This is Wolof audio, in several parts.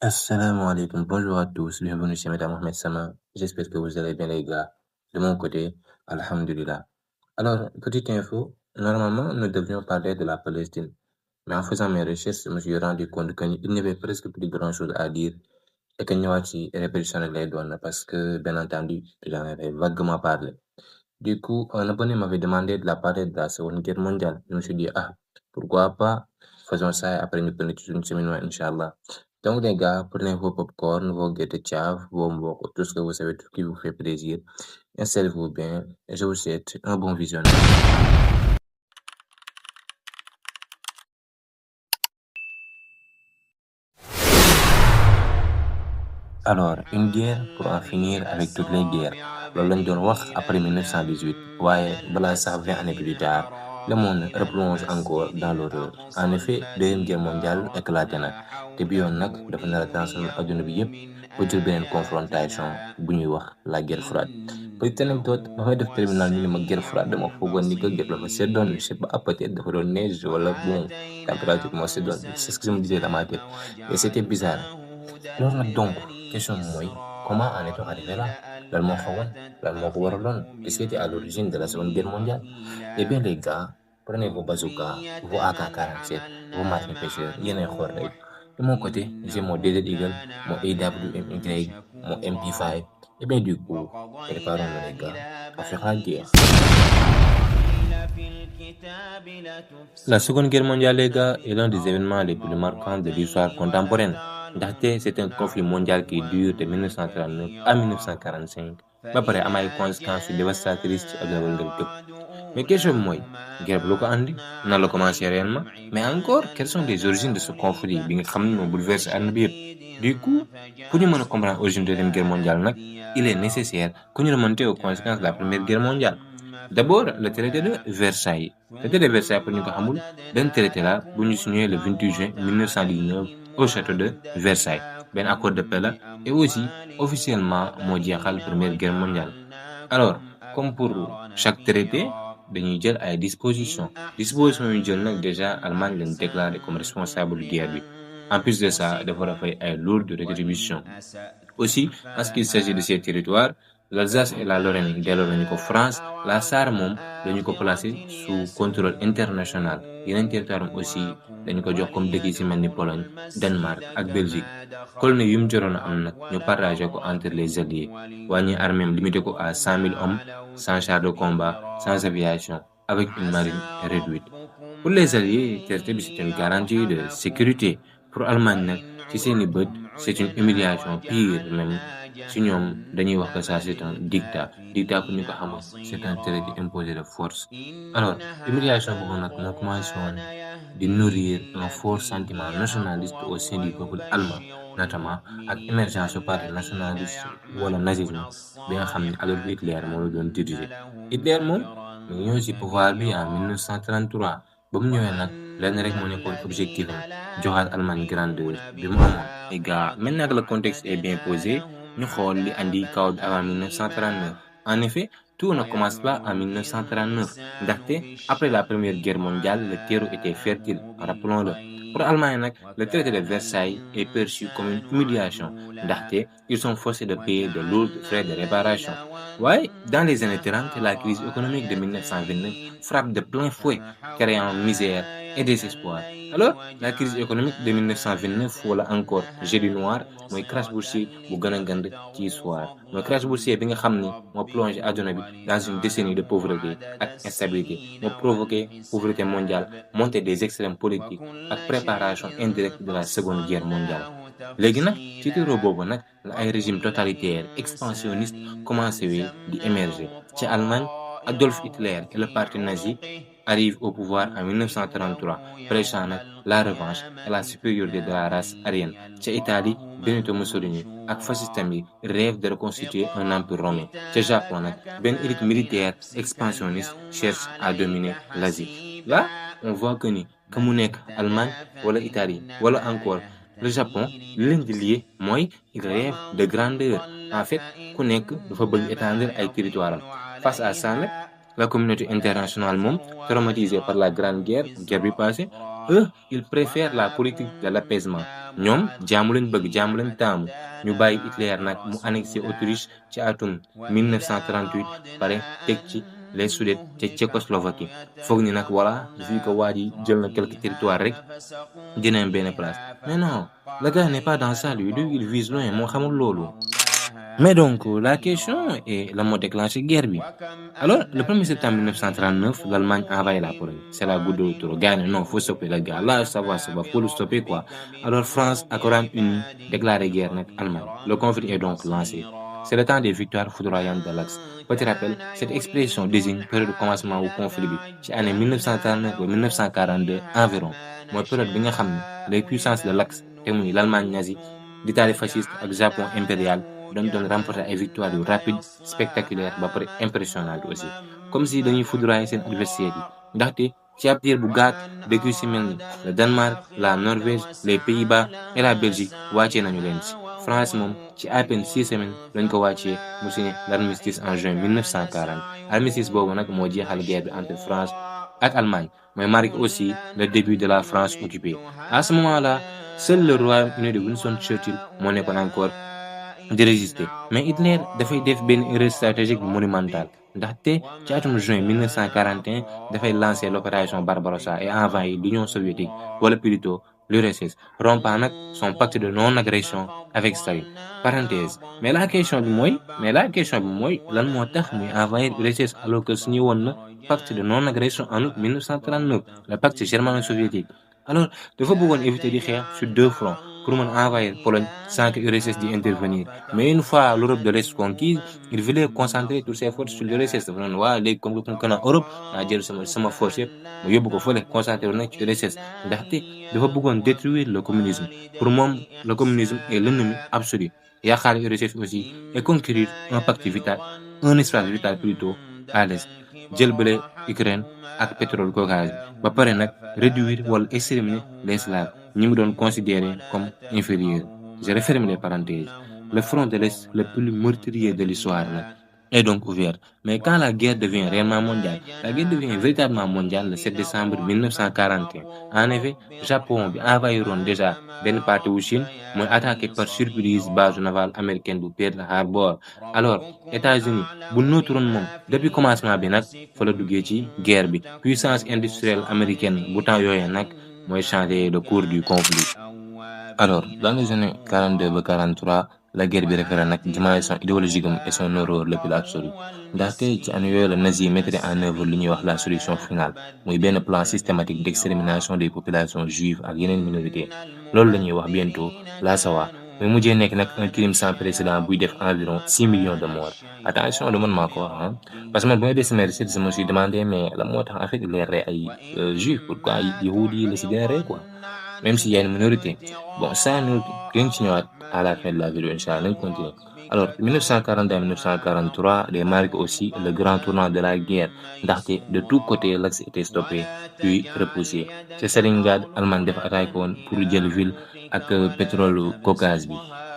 Assalamu alaikum, bonjour à tous, bienvenue chez Madame Mohamed Sama. J'espère que vous allez bien les gars. De mon côté, Alhamdulillah. Alors, petite info, normalement nous devions parler de la Palestine, mais en faisant mes recherches, je me suis rendu compte qu'il n'y avait presque plus grand chose à dire et que ñëwaat ci répétition rek lay doon parce que bien entendu, j'en avais vaguement parlé. Du coup, un abonné m'avait demandé de la parler de la Seconde Guerre mondiale. Je me suis dit, ah, pourquoi pas, faisons ça et après nous prenons toute une semaine, ouais, Inch'Allah. Donc, les gars, prenez vos popcorn, vos guettes chav, vos mbok, tout ce que vous savez, tout ce qui vous fait plaisir. Installez-vous bien et je vous souhaite un bon visionnage. Alors, une guerre pour en finir avec toutes les guerres. Loolu lañ doon wax après 1918 waaye balaa sax 20 années plus tard le monde replonge encore dans l'horreur. En effet, deuxième guerre mondiale éclaté na te bi yoon nag dafa nar a transformer adduna bi yépp ba jël beneen confrontation bu ñuy wax la guerre froide. Petite anecdote, ba may def terminal ñu ne ma guerre froide dama foogoon ni que guerre dafa seddoon, je sais pas, peut-être dafa doon neige wala bon température moo seddoon, c'est ce que je me disais dans ma tête et c'était bizarre. Alors nag donc question bi mooy comment en est-on arrivé là? Lan moo xewoon? Lan moo ko waraloon? Qu'est-ce qui était à l'origine de la Seconde Guerre mondiale? Eh bien les gars, prenez vos bazookas, vos AK-47, vos martins pêcheurs, yéenay xool rek. De mon côté, j'ai mon Desert Eagle, mon AWM-Y, mon MP5. Eh bien du coup, préparons-nous les gars à faire la guerre. La Seconde Guerre mondiale, les gars, est l'un des événements les plus marquants de l'histoire contemporaine. Ndaxte c'est un conflit mondial qui dure de 1939 à 1945 ba pare am ay conséquences yu dévastatrices ci àdduna wërngal këpp. Mais question bi mooy guerre bi lu ko andi nan la commencé réellement mais encore quelles sont les origines de ce conflit bi nga xam ne moo bouleversé àdduna bi yëpp. Du coup pour ñu mën a comprendre origine de deuxième guerre mondiale nag il est nécessaire que ñu remonter aux conséquences de la première guerre mondiale. D'abord le traité de Versailles. Le traité de Versailles pour ñu ko xamul benn traité la bu ñu signé le 28 juin 1919 au château de Versailles benn accord de paix la et aussi officiellement moo jeexal première guerre mondiale. Alors comme pour chaque traité dañuy jël ay dispositions yu jël nag déjà Allemagne lañ déclaré comme responsable guerre bi. En plus de ça dafa war a fay ay lourdes rétributions. Aussi en ce qu'il s'agit de ces territoires l'Alsace et la Lorraine delloo nañu ko France, la Sarre moom dañu ko placé sous contrôle international. Yeneen territoire aussi dañu ko jox comme dëkk yi ci mel ni Pologne, Danemark ak Belgique. Colonie yu mu joroon a am nag ñu partagé ko entre les alliés wàññi armée limité ko à 100 000 hommes, sans chars de combat, sans aviation, avec une marine réduite. Pour les alliés, traité bi c'est une garantie de sécurité. Pour Allemagne nag ci seeni bët c'est une humiliation pire même. Si ñoom dañuy wax que ça c'est un dictat pour ñu ko xamul c'est un traité imposé de force. Alors humiliation boobu nag moo commencé woon di nourrir un fort sentiment nationaliste au sein du peuple allemand notamment ak émergence su parti nationaliste wala nazisme bi nga xam ne Adolf Hitler moo la doon diriger. Hitler moom mu ngi ñëw ci pouvoir bi en 1933 ba mu ñëwee nag lenn rek moo nekkoon objectif am joxaat Allemagne grandeur bi mu amoon. Les gars, maintenant que le contexte est bien posé, ñu xool li andi chaos bi avant 1939. En effet, tout ne commence pas en 1939 ndaxte après la première guerre mondiale le terreau était fertile, rappelons-le. Pour Allemagne nag le traité de Versailles est perçu comme une humiliation ndaxte ils sont forcés de payer de lourds frais de réparation. Ouais, dans les années 30, la crise économique de 1929 frappe de plein fouet, créant misère et désespoir. Alors, la crise économique de 1929 wala encore jeudi noir mooy crash boursier bu gën a ngand ci histoire mooy crash boursier bi nga xam ni moo plongé àdduna bi dans une décennie de pauvreté ak instabilité moo provoqué pauvreté mondiale montée des extrêmes politiques ak préparation indirecte de la seconde guerre mondiale. Léegi nag ci terreau boobu nag la ay régime totalitaire expansionniste commencé di émerger ci Allemagne. Adolf Hitler et le parti nazi arrivent au pouvoir en 1933, prêchant la revanche et la supériorité de la race aryenne. Ca Italie, Benito Mussolini ak fascistam yi rêve de reconstituer un empire romain. Ca Japon nag benn élite militaire expansionniste cherche à dominer l'Asie. Là, on voit que ni que mu nekk Allemagne wala Italie wala encore le Japon li leen di lié mooy il rêve de grandeur. En fait ku nekk dafa bëgg étendre ay territoire am. Face à ça nag la communauté internationale moom traumatisée par la grande guerre bi passée eux ils préfèrent la politique de l'apaisement ñoom jaamu lañ bëgg, jaamu lañ taamu. ñu bàyyi Hitler nag mu annexé Autriche ci atum 1938 pare teg ci les Sudètes ca Tchécoslovaquie foog ni nag voilà vu que waa ji jël na quelques territoires rek dina am benn place. Mais non, le gars n'est pas dans ça, lui il vise loin, moo xamul loolu. Mais donc, la question est la mot déclenché guerre bi. Alors, le 1er septembre 1939, l'Allemagne envahit la Pologne. C'est la goutte de l'eau. Gars, non, faut stopper le gars. Là, ça va, faut le stopper quoi. Alors, France, ak Royaume-Uni, déclaré guerre avec Allemagne. Le conflit est donc lancé. C'est le temps des victoires foudroyantes de l'Axe. Petit rappel, cette expression désigne période de commencement au conflit bi ci année 1939 ba 1942 environ. Mooy période bi nga xam ne les puissances de l'Axe te muy l'Allemagne nazie, l'Italie fasciste ak Japon impérial doon remporter ay victoires yu rapide spectaculaire ba pare impressionnante aussi, comme si dañuy foudroyer seen adversaires yi ndaxte ci ab diir bu gàtt dëkk yu si mel ni le Danemark, la Norvège, les Pays-Bas et la Belgique wàccee nañu leen ci. France moom ci à peine 6 semaines lañ ko wàccee mu signé l'armistice en juin 1940. Armistice boobu nag moo jeexal guerre bi entre France ak Allemagne, mais marque aussi le début de la France occupée. À ce moment-là, seul le Royaume-Uni de Winston Churchill moo nekkoon encore di résister. Mais Hitler dafay def benn erreur stratégique monumentale ndaxte ci atum juin 1941 dafay lancer l'opération Barbarossa et envahir l'Union soviétique wala plutôt l'URSS, rompant nag son pacte de non-agression avec Staline. Parenthèse. Mais la question bi mooy lan moo tax muy envahir l'URSS alors que signé woon na pacte de non-agression en août 1939, le pacte germano-soviétique. Alors dafa bëggoon éviter di xeex sur 2 fronts pour mën envahir Pologne sans que l'URSS di intervenir. Mais une fois l'Europe de l'Est conquise, il voulait concentrer toutes ses forces sur l'URSS. dafa noonu waa léegi comme que na Europe naa jël sama force yëpp mu yóbbu ko fële concentré wu nag ci URSS ndaxte dafa bëggoon détruire le communisme. Pour moom le communisme est l'ennemi absolu. Yàqaale URSS aussi et conquérir un espace vital plutôt à l'Est. jël bële Ukraine ak pétrole Caucase ba pare nag réduire wala exterminer les Slaves ñi mu doon considérés comme inférieurs. Je referme les parenthèses. Le front de l'Est le plus meurtrier de l'histoire est donc ouvert. Mais quand la guerre devient réellement mondiale, la guerre devient véritablement mondiale le 7 décembre 1941. En effet, Japon bi envahiroon déjà benn partie wu Chine mooy attaqué par surprise base navale américaine bu Pearl Harbor. Alors États-Unis bu nooturoon moom depuis commencement bi nag fa la duggee ci guerre bi. Puissance industrielle américaine bu temps yooyee nag mooy changer le cours du conflit. Alors dans les années 42 ba 43 la guerre bi référé nag dimension idéologique am et son horreur le plus absolu ndaxte ci année yooyu la nazi mettre en œuvre li ñuy wax la solution finale muy benn plan systématique d'extermination des populations juives ak yeneen minorités. Loolu la ñuy wax bientôt la Shoah mais mujjee nekk nag un crime sans précédent buy def environ 6 millions de morts. Attention de man maa ko wax parce que man bu may décimer recette je me suis demandé mais la moo tax en fait les rey ay juifs pourquoi yahudi yi la si gën a rey quoi, même s'il y a une minorité. Bon ça nous gën ci ñëwaat à la fin de la vidéo inchallah nañ continuer. Alors 1942 à 1943 les marque aussi le grand tournant de la guerre ndaxte de tous côtés l'Axe était stoppé puis repoussé. C'est Stalingrad Allemagne def attaque woon pour jël ville ak pétrole Caucase bi.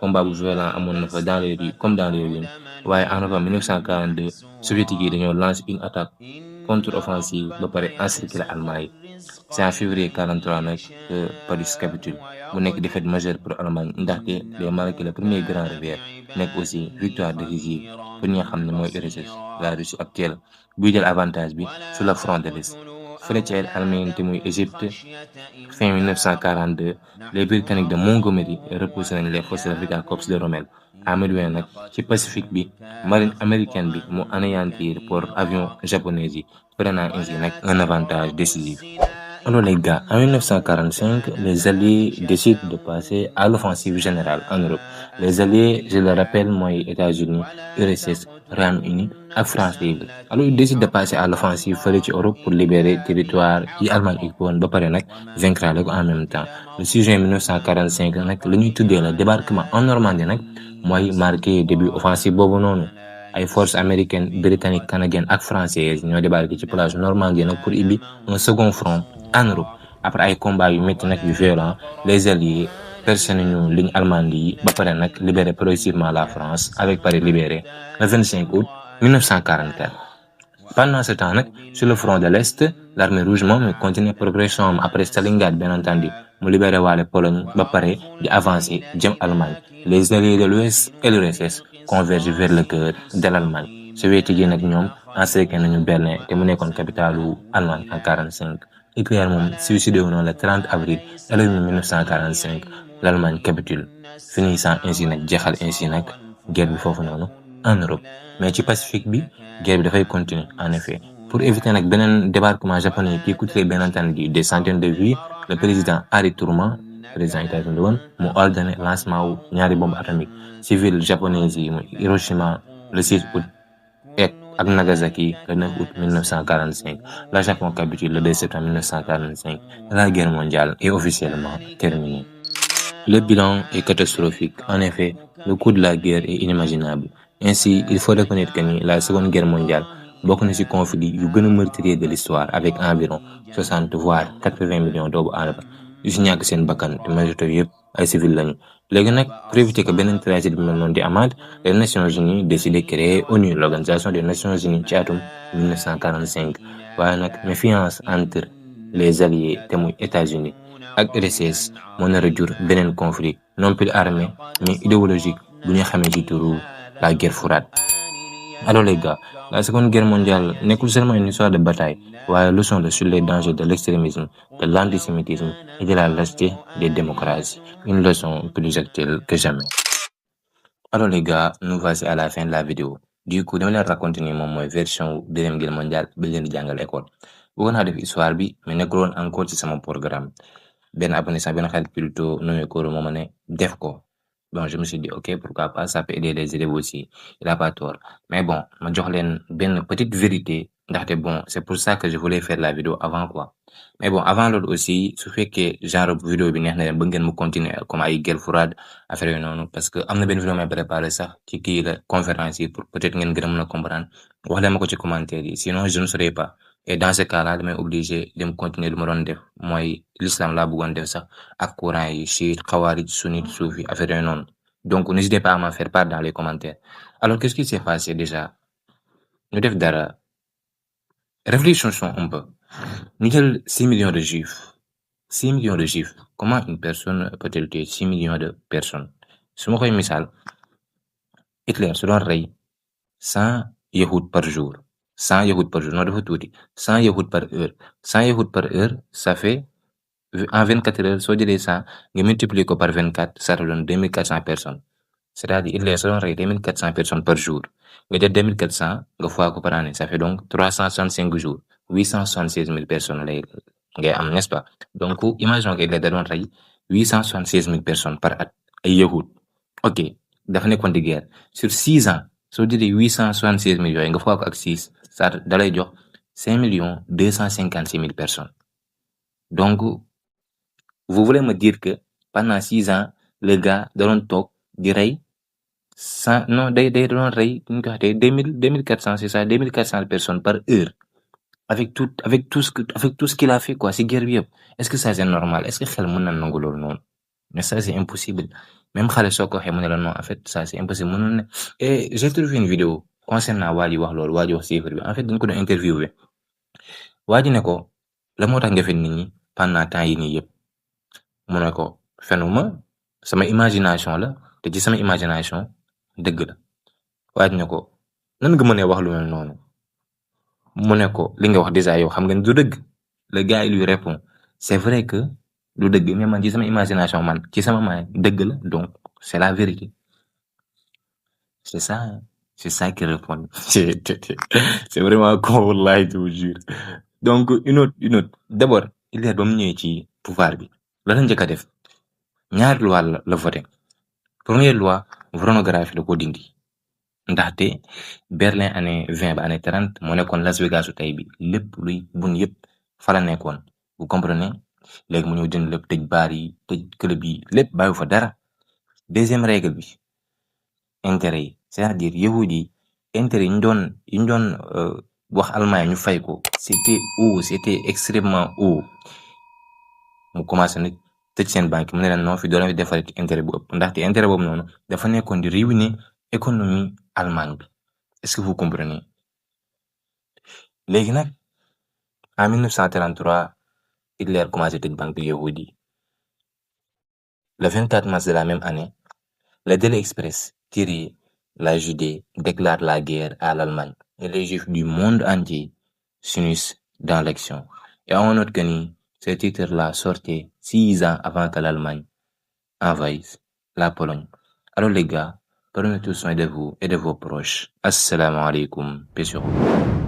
Combat bu violent amoon na fa dans les rues comme dans les ruines. waaye en novembre 1942 soviétique yi dañoo lancer une attaque contre-offensive ba pare encercler Allemagne yi. C'est en février 43 nag que Paris capitule mu nekk défaite majeure pour Allemagne ndaxte day marqué le premier grand revers nekk aussi victoire décisive pour ñi nga xam ne mooy URSS la Russie actuelle buy jël avantage bi sur le front de l'Est. fële ci Allemagne te muy Égypte fin 1942 les Britanniques de Montgomery repoussé nañ les forces d'Africa Corps de Rommel. à Midway nag ci Pacifique bi marine américaine bi mu anéantir pour avion japonais yi prenant ainsi nag un avantage décisif. Alors les gars, en 1945, les Alliés décident de passer à l'offensive générale en Europe. Les Alliés, je le rappelle, mooy États-Unis, URSS, Royaume-Uni ak France libre. Alors ils décident de passer à l'offensive fële ci Europe pour libérer territoire yi Allemagne occupé woon ba pare nag vaincre ko en même temps. Le 6 juin 1945 nag la ñuy tuddee le débarquement en Normandie nag mooy marqué début offensive boobu noonu. ay forces américaines, britanniques, canadiennes ak françaises ñoo débarqué ci plage Normandie nag pour ibbi un second front en Europe. Après ay combats yu métti nag yu violents les alliés percé nañu ligne allemande yi ba pare nag libéré progressivement la France avec Paris libéré le 25 août 1944. Pendant ce temps, sur le front de l'Est, l'armée rouge continue progression après Stalingrad, bien entendu. Mu libéré la Pologne ba pare di avancer jëm Allemagne. Les alliés de l'Ouest et l'URSS convergent vers le cœur de l'Allemagne. Soviétique yi nag ñoom encerclé nañu Berlin te mu nekkoon capitalu Allemagne en 1945. Hitler suicidé wu le 30 avril 1945. L'Allemagne capitule, finissant ainsi jeexal ainsi guerre bi foofu noonu en Europe. Mais ci Pacifique bi guerre bi dafay continuer en effet. Pour éviter beneen débarquement japonais qui coûterait bien entendu des centaines de vies, le président Harry Truman, président États-Unis woon, mu ordonné lancement wu ñaari bombe atomique ci ville japonaise yi muy Hiroshima le 6 août et ak Nagasaki le 9 août 1945. Le Japon capitule le 2 septembre 1945. La guerre mondiale est officiellement terminée. Le bilan est catastrophique. En effet, le coût de la guerre est inimaginable. Ainsi, il faut reconnaître que la Seconde Guerre mondiale bokk na ci conflit yu gën a meurtrier de l'histoire avec environ 60 voire 80 millions doomu aadama yu ci ñàkk seen bakkan te majorité yëpp ay civil lañu. Léegi nag pour éviter que beneen tragédie bi mel noonu di amaat, les Nations Unies décidé créer ONU, l'Organisation des Nations Unies ci atum 1945. waaye nag méfiance entre les alliés te muy États-Unis ak URSS moo nar a jur beneen conflit non plus armé mais idéologique bu ñu xamee ci turu la guerre froide. Alors les gars, la Seconde Guerre mondiale n'est pas seulement une histoire de bataille, waaye leçon sur les dangers de l'extrémisme, de l'antisémitisme et de la lâcheté des démocraties. Une leçon plus actuelle que jamais. Alors les gars, nous voici à la fin de la vidéo. Du coup, dama leen raconter ni moom mooy version Deuxième Guerre mondiale bi leen di jàngal école. Bëggoon naa def histoire bi mais nekkul woon encore ci sama programme. Ben abonné sax benn xarit plutôt nommé Koro moo ma ne def ko. Bon, je me suis dit, ok, pourquoi pas, ça peut aider les élèves aussi. Il n'a pas tort. Mais bon, ma jox leen benn petite vérité, ndaxte bon, c'est pour ça que je voulais faire la vidéo avant quoi. Mais bon, avant loolu aussi, su fekkee genre vidéo bi neex na leen ba ngeen mu continuer comme ay guerre froide affaire yooyu noonu, parce que am na benn vidéo may préparé sax ci kii la conférence yi pour peut-être ngeen gën a mën a comprendre. Wax leen ma ko ci commentaire yi, sinon je ne saurais pas. Et dans ce cas-là, damay obligé dem continuer lu ma doon def mooy l'islam laa bëggoon def sax ak courant yi chiite xawaarij sunnite soufi affaire yooyu noonu. Donc n'hésitez pas à m'en faire part dans les commentaires. Alors qu'est-ce qui s'est passé déjà? Ñu def dara, réfléchissons un peu. Ñu jël 6 millions de juifs. 6 millions de juifs. Comment une personne peut-elle tuer 6 millions de personnes? Su ma koy misaal, Hitler su doon rey 100 yahoud par jour. 100 yahoud par jour, non dafa tuuti. 100 yahoud par heure. 100 yahoud par heure, ça fait en 24 heures, soo jëlee 100 nga multiplier ko par 24, ça te donne 2400 personnes. C'est-à-dire Hitler su doon rey 2400 personnes par jour. Nga jël 2400 nga fois ko par année, ça fait donc 365 jours. 876 000 personnes lay ngay am, n'est-ce pas? Donc imaginons que Hitler da doon rey 876 000 personnes par at ay yahoud. Ok, dafa nekkoon di guerre sur 6 ans. soo jëlee 876 000 yooyu nga fois ko ak 6, ça dalay jox 5 256 000 personnes. Donc vous voulez me dire que pendant 6 ans le gars da doon toog di rey day doon rey ñu ko waxee 2400, c'est ça, 2400 personnes par heure avec tout ce qu'il a fait quoi si guerre bi yëpp. Est-ce que ça c'est normal? Est-ce que xel mën na nangu loolu noonu? Mais ça c'est impossible. Même xale soo ko waxee mu ne la non, en fait ça c'est impossible mënul ne. Et j'ai trouvé une vidéo concernant waa ji wax loolu, waa ji wax chiffre bi. En fait dañ ko doon interviewé. waa ji ne ko la moo tax nga fen nit ñi pendant temps yi nii yëpp. mu ne ko fenuma, sama imagination la te ci sama imagination dëgg la. waa ji ne ko nan nga mënee wax lu mel noonu? mu ne ko li nga wax déjà yow xam nga ni du dëgg. Le gars il lui répond, c'est vrai que du dëgg mais man ci sama imagination man ci sama maay dëgg la, donc c'est la vérité. C'est ça qu'il répond. C'est vraiment con, wallahi, je vous jure. Donc une autre d'abord Hitler ba mu ñëwee ci pouvoir bi la la njëkk a def ñaari loi la voté. Première loi pornographie la ko dindi ndaxte Berlin année 20 ba année 30 moo nekkoon Las Vegas su tey bi lépp luy bun yëpp fa la nekkoon, vous comprenez. Léegi mu ñëw jënd lépp, tëj baar yi, tëj club yi, lépp bàyyi fa dara. Deuxième règle bi intérêt yi, c'est-à-dire yahudi yi intérêt yi ñu doon wax Allemagne ñu fay ko, c'était extrêmement haut. mu commencé nag tëj seen banque mu ne leen non fi doon fi defal ci intérêt bu ëpp ndaxte intérêt boobu noonu dafa nekkoon di ruiner économie allemande bi. Est-ce que vous comprenez? léegi nag en 1933 Hitler commencé tëj banque yahudi. Le 24 mars de la même année, le Daily Express, tiré la Judée, déclare la guerre à l'Allemagne et les Juifs du monde entier s'unissent dans l'action. Et on note que ce titre-là sortait 6 ans avant que l'Allemagne envahisse la Pologne. Alors les gars, prenez tout soin de vous et de vos proches. Assalamu alaikum. Paix sur vous.